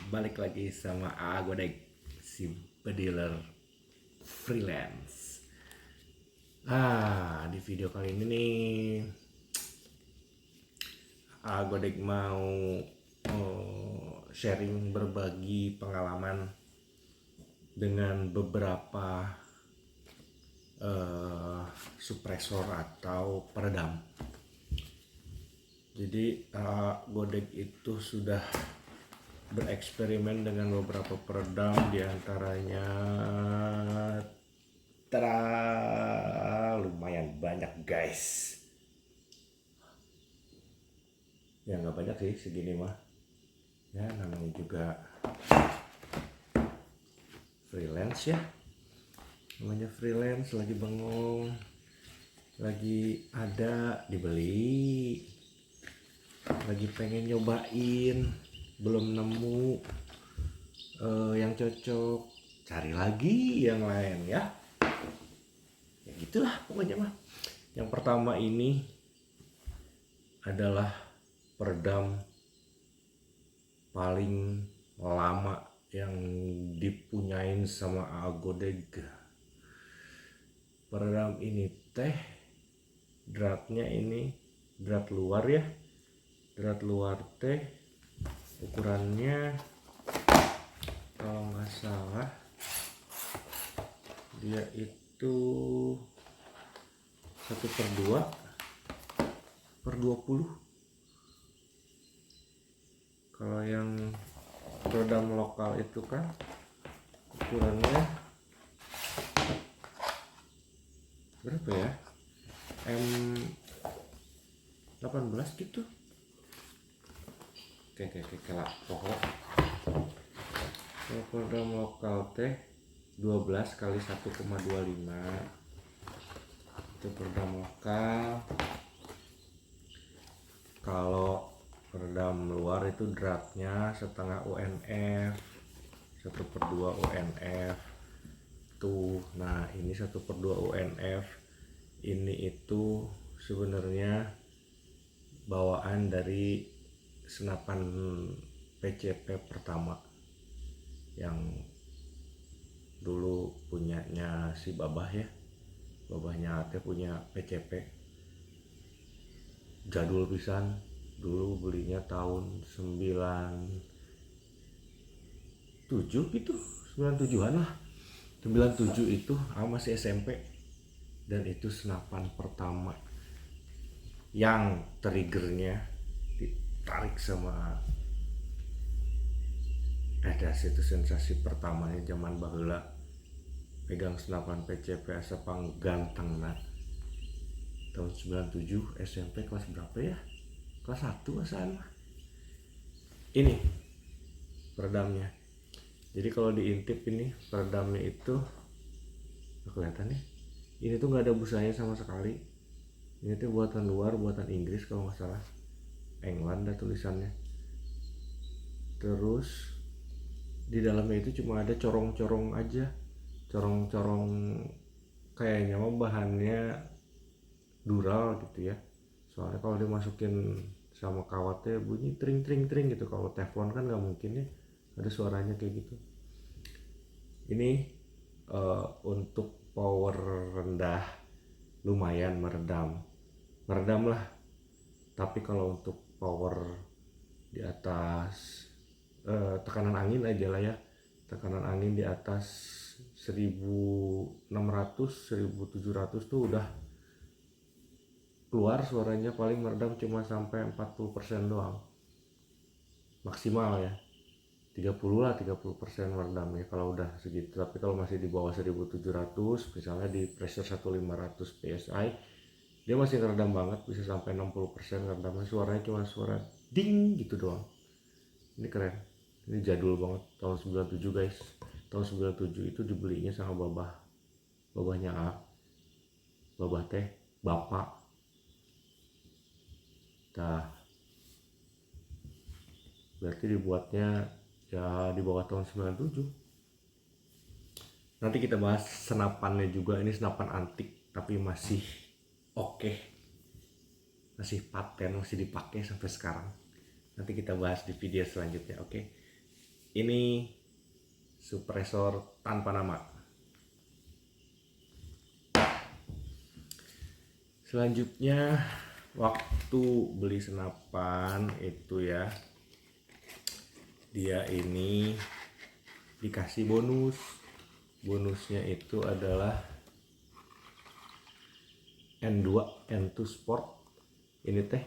balik lagi sama Godek, si pediler freelance. Di video kali ini nih Godek mau sharing, berbagi pengalaman dengan beberapa suppressor atau peredam. Jadi Godek itu sudah bereksperimen dengan beberapa peredam, diantaranya lumayan banyak guys. Ya nggak banyak sih segini mah, ya namanya juga freelance ya, namanya freelance, lagi bengong, lagi ada dibeli, lagi pengen nyobain, belum nemu yang cocok, cari lagi yang lain ya gitulah pokoknya mah. Yang pertama ini adalah peredam paling lama yang dipunyain sama Godek. Peredam ini teh dratnya ini drat luar ya, drat luar teh ukurannya kalau nggak salah dia itu 1/2/20. Kalau yang peredam lokal itu kan ukurannya berapa ya, M18 gitu. Oke lah pokok. Kalau peredam lokal teh 12 kali 1,25 itu peredam lokal. Kalau peredam luar itu dratnya setengah UNF, 1/2 UNF tuh. Nah ini 1/2 UNF ini itu sebenarnya bawaan dari senapan PCP pertama yang dulu punyanya si Babah ya, Babahnya Ate punya PCP jadul pisan, dulu belinya tahun 97 gitu, 97-an lah, 97 itu masih SMP. Dan itu senapan pertama yang triggernya ditarik sama itu sensasi pertamanya zaman baheula pegang senapan PCP asa pangganteng. Nah tahun 97 SMP kelas berapa ya, kelas 1 asal ini peredamnya. Jadi kalau diintip ini peredamnya itu kelihatan nih, ini tuh nggak ada busanya sama sekali. Ini tuh buatan luar, buatan Inggris kalau nggak salah, England ada tulisannya. Terus di dalamnya itu cuma ada corong-corong aja, corong-corong kayaknya mah bahannya dural gitu ya. Soalnya kalau dimasukin sama kawatnya bunyi tring tring tring gitu. Kalau teflon kan nggak mungkin ya ada suaranya kayak gitu. Ini untuk power rendah lumayan meredam lah. Tapi kalau untuk power di atas tekanan angin aja lah ya, tekanan angin di atas 1600 1700 tuh udah keluar suaranya. Paling meredam cuma sampai 40% doang maksimal ya, 30% meredamnya kalau udah segitu. Tapi kalau masih di bawah 1700 misalnya di pressure 1500 psi dia masih meredam banget, bisa sampai 60% meredamnya. Suaranya cuma suara ding gitu doang. Ini keren, ini jadul banget, tahun 97 guys. Tahun 97 itu dibelinya sama babahnya babah teh bapak. Nah berarti dibuatnya ya di bawah tahun 97. Nanti kita bahas senapannya juga. Ini senapan antik tapi masih oke, masih paten, masih dipakai sampai sekarang. Nanti kita bahas di video selanjutnya, oke? Ini suppressor tanpa nama. Selanjutnya waktu beli senapan itu ya, dia ini dikasih bonus. Bonusnya itu adalah N2 Sport. Ini teh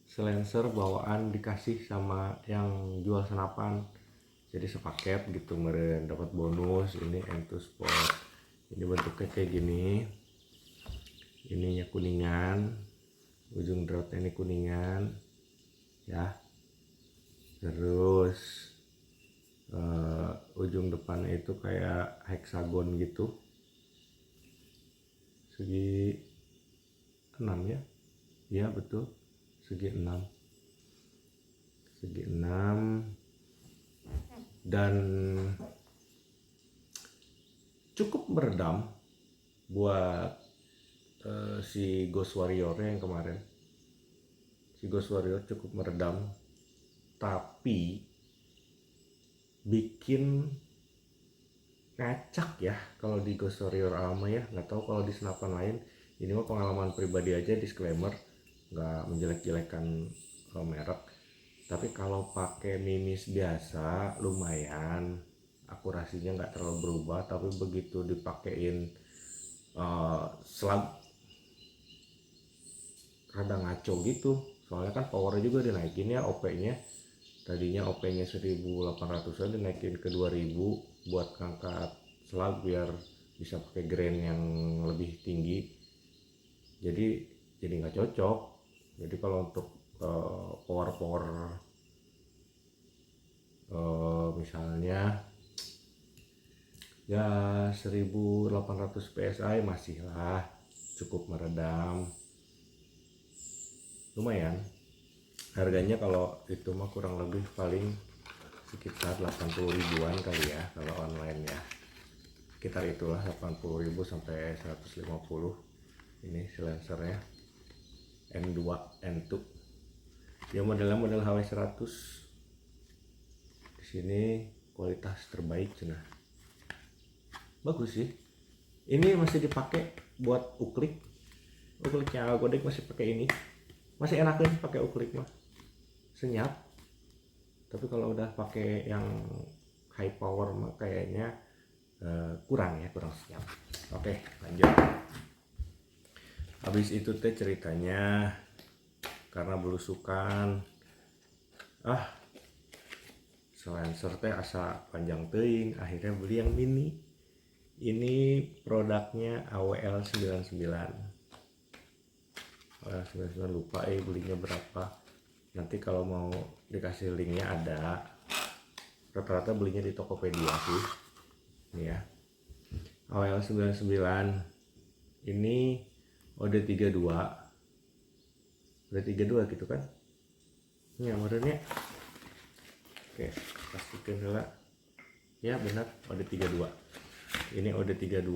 silencer bawaan dikasih sama yang jual senapan, jadi sepaket gitu, meren dapat bonus. Ini N2 Sport, ini bentuknya kayak gini, ininya kuningan, ujung dropnya ini kuningan ya, terus ujung depannya itu kayak heksagon gitu, segi 6 ya, iya betul, segi 6 dan cukup meredam buat si Ghost Warrior yang kemarin. Si Ghost Warrior cukup meredam, tapi bikin ngacak ya kalau di Ghost Warrior Alma ya, nggak tahu kalau di senapan lain. Ini mah pengalaman pribadi aja, disclaimer, nggak menjelek-jelekan merek. Tapi kalau pakai minis biasa lumayan, akurasinya nggak terlalu berubah, tapi begitu dipakein selang rada ngaco gitu, soalnya kan powernya juga dinaikin ya, OP-nya tadinya OP-nya 1800-an dinaikin ke 2000 buat ngangkat selag biar bisa pakai grain yang lebih tinggi. Jadi nggak cocok. Jadi kalau untuk power misalnya ya 1800 PSI masih lah cukup meredam, lumayan. Harganya kalau itu mah kurang lebih paling sekitar 80 ribuan kali ya kalau online ya, sekitar itulah 80 ribu sampai 150. Ini silencernya N2 ya, modelnya model HW100. Di sini kualitas terbaik cenah, bagus sih. Ini masih dipakai buat ukliknya Algodeck, masih pakai ini, masih enak nih pakai uklik mah, senyap. Tapi kalau udah pakai yang high power mah kayaknya kurang senyap. Oke, lanjut. Habis itu teh ceritanya karena belusukan, silencer teh asa panjang teuing, akhirnya beli yang mini. Ini produknya AWL 99. AWL 99 lupa belinya berapa. Nanti kalau mau dikasih linknya ada. Rata-rata belinya di Tokopedia sih. Ini ya. AWL 99. Ini OD32. OD32 gitu kan? Ini modelnya. Oke, pastikan dulu. Ya benar, OD32. Ini OD32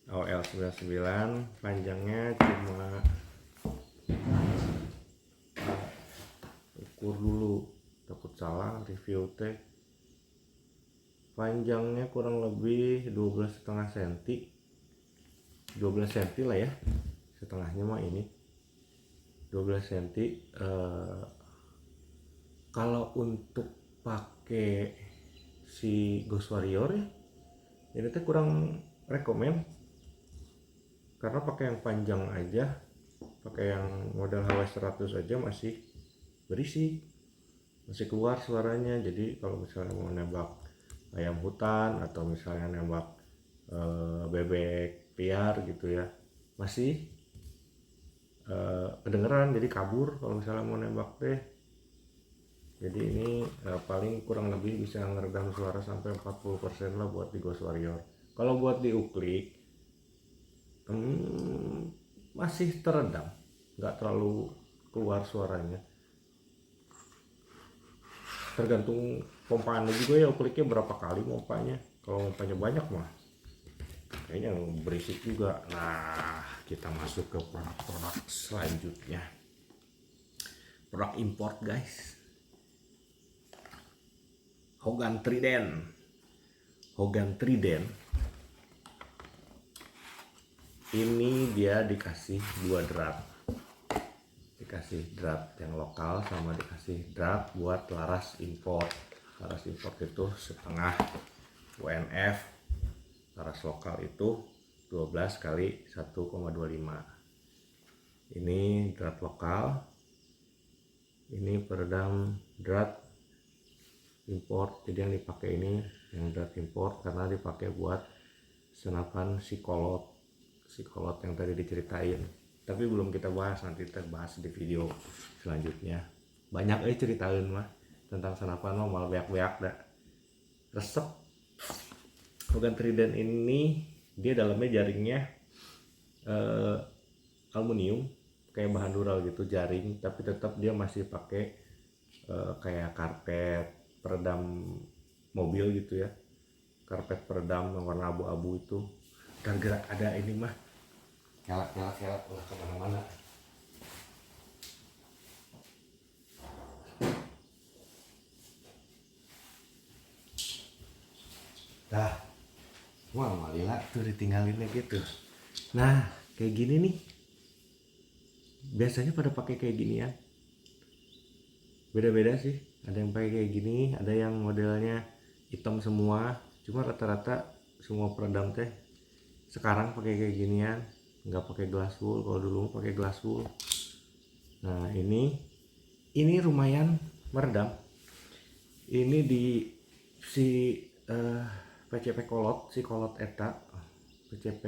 AWL 99, panjangnya cuma ukur dulu, takut salah review teh. Panjangnya kurang lebih 12,5 cm, 12 cm lah ya, setengahnya mah ini 12 cm. Kalau untuk pakai si Ghost Warrior ya, ini tuh kurang rekomen, karena pakai yang panjang aja, pakai yang model HW100 aja masih berisik, masih keluar suaranya. Jadi kalau misalnya mau nembak ayam hutan atau misalnya nembak bebek liar gitu ya, masih kedengeran, jadi kabur kalau misalnya mau nembak deh. Jadi ini paling kurang lebih bisa ngeredam suara sampai 40% lah buat di Ghost Warrior. Kalau buat di uklik masih teredam, nggak terlalu keluar suaranya. Tergantung pompaannya juga ya, ukliknya berapa kali pompanya. Kalau pompanya banyak mah kayaknya berisik juga. Nah, kita masuk ke produk-produk selanjutnya. Produk import guys. Hogan Trident. Hogan Trident ini dia dikasih 2 drat, dikasih drat yang lokal sama dikasih drat buat laras import. Laras import itu setengah WNF, laras lokal itu 12 kali 1,25. Ini drat lokal, ini peredam drat import. Jadi yang dipakai ini yang drat import karena dipakai buat senapan sikolot yang tadi diceritain, tapi belum kita bahas, nanti kita bahas di video selanjutnya. Banyak ceritain mah tentang senapan mah malah beak-beak dah resep. Hogan Trident ini dia dalamnya jaringnya aluminium kayak bahan dural gitu, jaring, tapi tetap dia masih pakai kayak karpet peredam mobil gitu ya, karpet peredam yang warna abu-abu itu. Gara-gara ada ini mah kelak ulah kemana-mana. Dah, wah malila tuh ditinggalinnya gitu. Nah kayak gini nih biasanya pada pakai kayak gini ya, beda-beda sih. Ada yang pakai kayak gini, ada yang modelnya hitam semua, cuma rata-rata semua peredam teh sekarang pakai kayak ginian, nggak pakai glass wool. Kalau dulu pakai glass wool. Nah ini lumayan meredam. Ini di si PCP kolot, si kolot eta PCP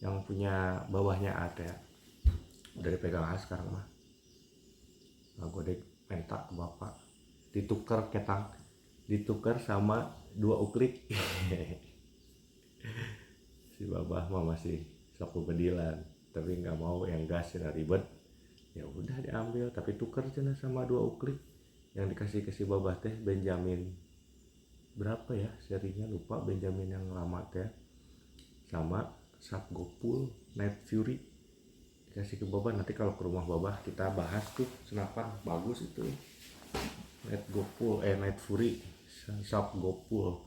yang punya bawahnya ada, udah dipegang sekarang mah. Nah, gue pentak ke bapak, ditukar ketang, ditukar sama 2 uklik. Si babah mah masih sok bedilan, tapi nggak mau yang gas yang ribet. Ya udah diambil, tapi tuker cina sama 2 uklik yang dikasih ke si babah teh Benjamin berapa ya serinya lupa, Benjamin yang lama teh, sama Sharp Gopul Night Fury dikasih ke babah. Nanti kalau ke rumah babah kita bahas tuh senapan bagus itu Night Fury Sharp Gopul.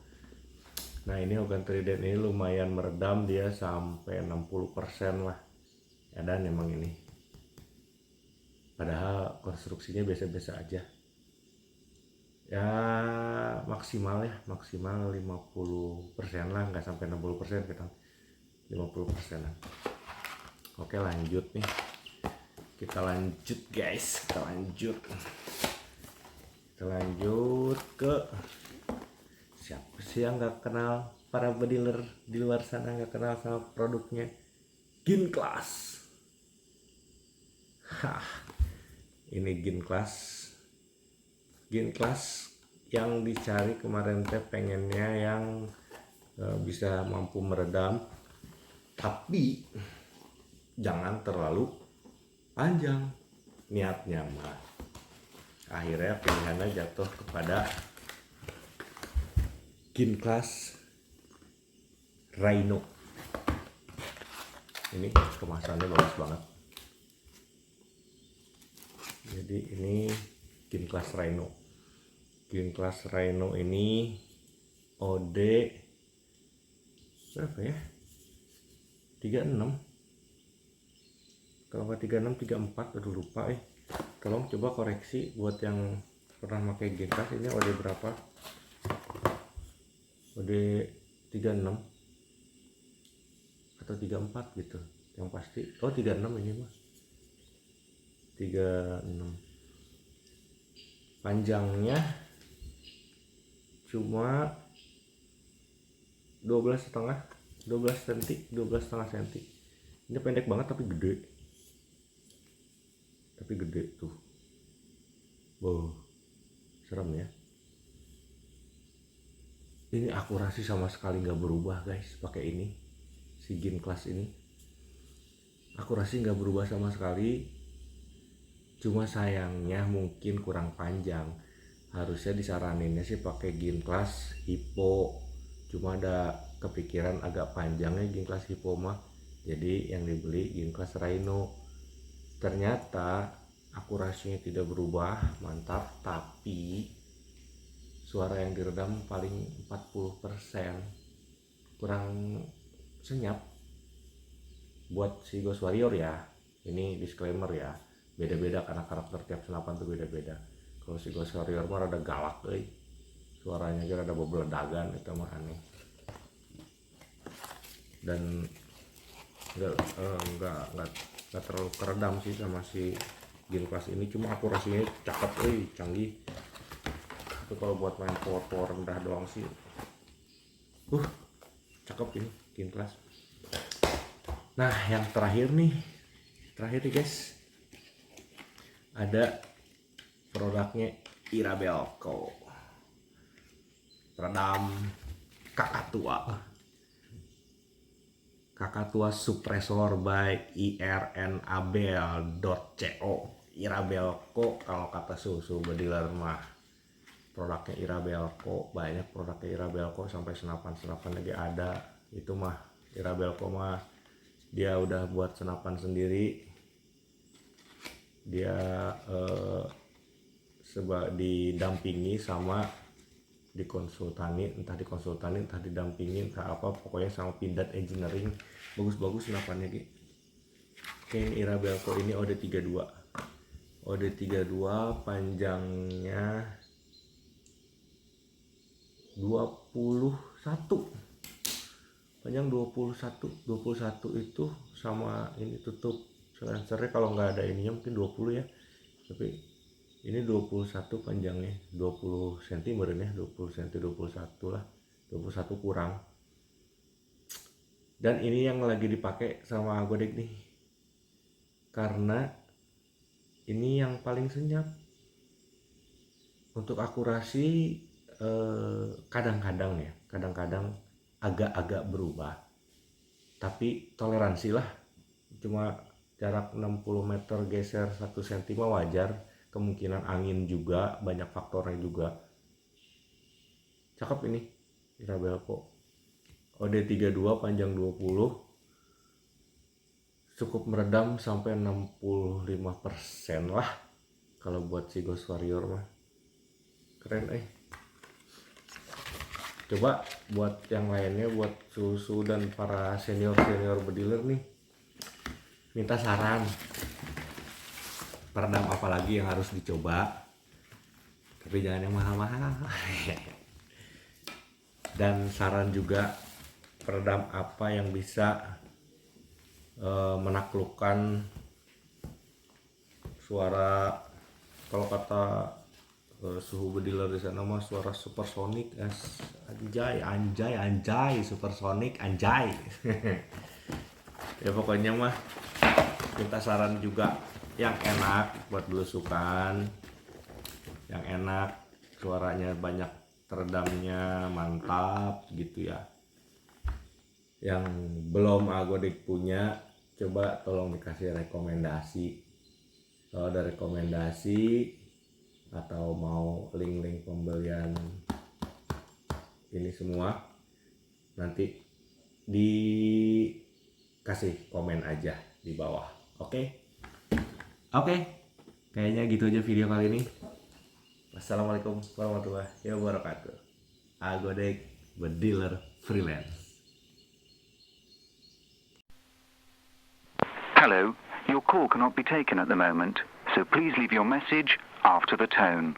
Nah ini Hogan Trident ini lumayan meredam, dia sampai 60% lah ya. Dan emang ini padahal konstruksinya biasa-biasa aja ya, maksimal 50% lah, nggak sampai 60%, kita 50% lah. Oke lanjut nih, kita lanjut guys, kita lanjut ke siapa sih yang nggak kenal, para bediler di luar sana nggak kenal sama produknya Ginclass. Ini Ginclass yang dicari kemarin teh pengennya yang bisa mampu meredam tapi jangan terlalu panjang niatnya mah. Akhirnya pilihannya jatuh kepada Ginclass Rhino. Ini kemasannya bagus banget. Jadi ini Ginclass Rhino. Ginclass Rhino ini OD berapa ya? 36. Kalau nggak 36 34, aduh lupa Tolong coba koreksi buat yang pernah pakai Ginclass, ini OD berapa? OD 36 atau 34 gitu. Yang pasti 36 ini mah. 36. Panjangnya cuma 12,5 cm. Ini pendek banget tapi gede tuh. Wow, serem ya. Ini akurasi sama sekali nggak berubah guys, pakai ini si Ginclass ini akurasi nggak berubah sama sekali. Cuma sayangnya mungkin kurang panjang, harusnya disaraninnya sih pakai Ginclass Hippo, cuma ada kepikiran agak panjangnya Ginclass Hippo mah, jadi yang dibeli Ginclass Rhino. Ternyata akurasinya tidak berubah, mantap, tapi suara yang diredam paling 40%, kurang senyap. Buat si Ghost Warrior ya, ini disclaimer ya, beda-beda karena karakter tiap senapan tuh beda-beda. Kalau si Ghost Warrior mah rada galak suaranya kira ada bebeledagan, itu mah aneh. Dan nggak terlalu keredam sih sama si Gin Class ini, cuma akurasinya cakep canggih. Itu kalau buat main power rendah doang sih cakep ini Gin Class. Nah yang terakhir nih guys, ada produknya Irabelco, peredam Kakatua Suppressor by irnabel.co. Irabelco kalau kata susu bediler mah produknya Irabelco, banyak produknya Irabelco, sampai senapan lagi ada. Itu mah Irabelco mah dia udah buat senapan sendiri, dia didampingi sama entah dikonsultani entah didampingin entah apa, pokoknya sama Pindad Engineering. Bagus senapannya gitu. Oke, ini Irabelco ini OD32 panjangnya 21, panjang 21 itu sama ini tutup silencernya, kalau nggak ada ininya mungkin 20 ya, tapi ini 21 panjangnya, 20 cm badannya, 20 cm 21 lah, 21 kurang. Dan ini yang lagi dipakai sama Godek nih, karena ini yang paling senyap. Untuk akurasi kadang-kadang agak-agak berubah, tapi toleransi lah. Cuma jarak 60 meter geser 1 cm wajar, kemungkinan angin juga, banyak faktornya juga. Cakep ini Irabelco OD32 panjang 20, cukup meredam sampai 65% lah kalau buat si Ghost Warrior mah. Keren Coba buat yang lainnya, buat susu dan para senior bediler nih, minta saran peredam apa lagi yang harus dicoba, tapi jangan yang mahal-mahal. Dan saran juga peredam apa yang bisa menaklukkan suara, kalau kata suhu bediler di sana mah suara supersonik, anjay supersonik anjay. Ya pokoknya mah minta saran juga yang enak buat belusukan, yang enak suaranya banyak teredamnya mantap gitu ya. Yang belum Godek punya, coba tolong dikasih rekomendasi. Kalau ada rekomendasi atau mau link pembelian ini semua, nanti dikasih komen aja di bawah. Oke, kayaknya gitu aja video kali ini. Wassalamualaikum warahmatullahi wabarakatuh. Godek Bediler Freelance. Hello, your call cannot be taken at the moment, so please leave your message after the tone.